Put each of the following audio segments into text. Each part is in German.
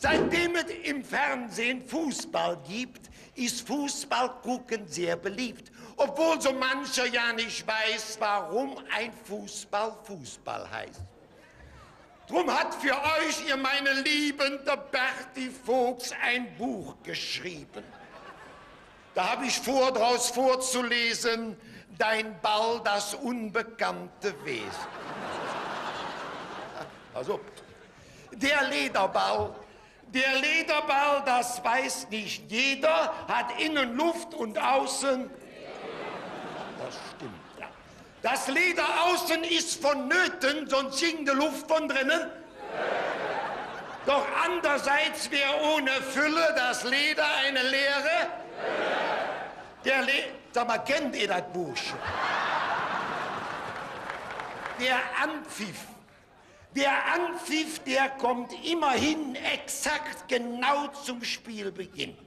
Seitdem es im Fernsehen Fußball gibt, ist Fußball gucken sehr beliebt. Obwohl so mancher ja nicht weiß, warum ein Fußball Fußball heißt. Drum hat für euch, ihr meine Lieben, der Berti Vogts ein Buch geschrieben. Da habe ich vor, draus vorzulesen, Dein Ball, das unbekannte Wesen. Also, der Lederball, das weiß nicht jeder, hat innen Luft und außen. Das stimmt, ja. Das Leder außen ist vonnöten, sonst ging die Luft von drinnen. Doch andererseits wäre ohne Fülle das Leder eine Leere. Sag mal, kennt ihr das Buch schon? Der Anpfiff, der kommt immerhin exakt genau zum Spielbeginn.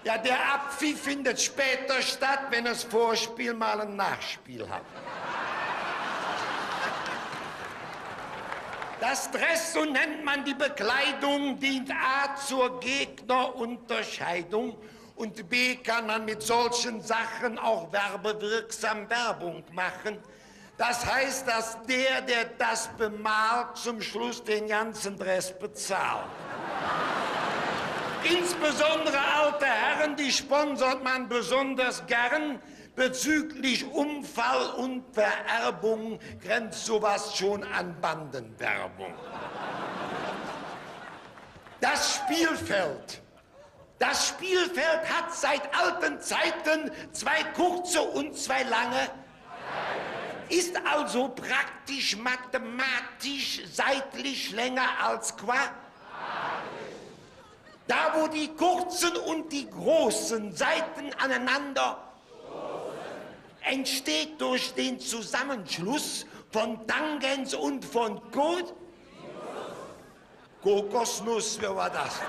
Ja, der Abpfiff findet später statt, wenn das Vorspiel mal ein Nachspiel hat. Das Dress, so nennt man die Bekleidung, dient A zur Gegnerunterscheidung und B kann man mit solchen Sachen auch werbewirksam Werbung machen. Das heißt, dass der das bemalt, zum Schluss den ganzen Dress bezahlt. Insbesondere alte Herren, die sponsert man besonders gern. Bezüglich Unfall und Vererbung grenzt sowas schon an Bandenwerbung. Das Spielfeld hat seit alten Zeiten zwei kurze und zwei lange, ist also praktisch mathematisch seitlich länger als quadratisch. Da, wo die kurzen und die großen Seiten aneinander entsteht durch den Zusammenschluss von Tangens und von Kokosnuss, wie war das?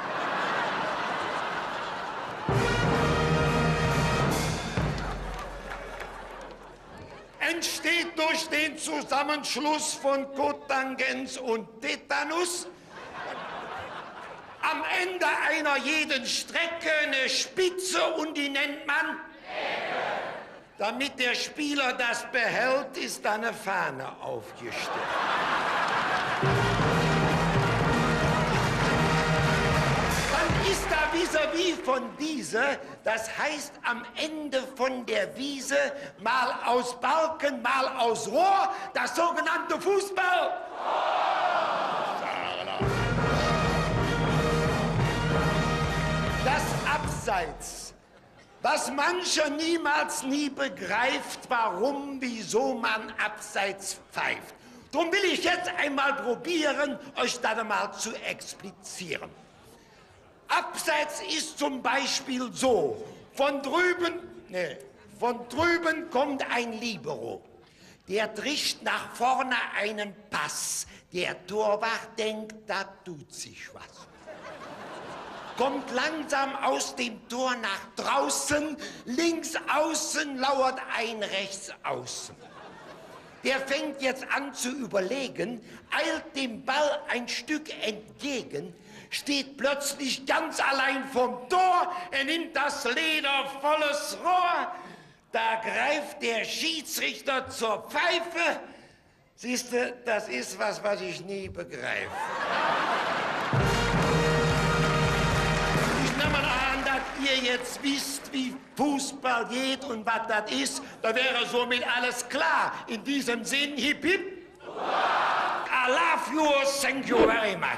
Entsteht durch den Zusammenschluss von Kotangens und Tetanus am Ende einer jeden Strecke eine Spitze und die nennt man Ecke. Damit der Spieler das behält, ist da eine Fahne aufgestellt. Dann ist da vis-à-vis von dieser, das heißt am Ende von der Wiese, mal aus Balken, mal aus Rohr, das sogenannte Fußball. Das Abseits, was mancher niemals nie begreift, warum, wieso man Abseits pfeift. Drum will ich jetzt einmal probieren, euch das einmal zu explizieren. Abseits ist zum Beispiel so, von drüben kommt ein Libero. Der drischt nach vorne einen Pass. Der Torwart denkt, da tut sich was. Kommt langsam aus dem Tor nach draußen, links außen lauert ein rechts außen. Der fängt jetzt an zu überlegen, eilt dem Ball ein Stück entgegen, steht plötzlich ganz allein vom Tor, er nimmt das Leder volles Rohr, da greift der Schiedsrichter zur Pfeife. Siehste, das ist was ich nie begreife. Ihr jetzt wisst, wie Fußball geht und was das ist, da wäre somit alles klar. In diesem Sinn, hip hip. I love you, thank you very much.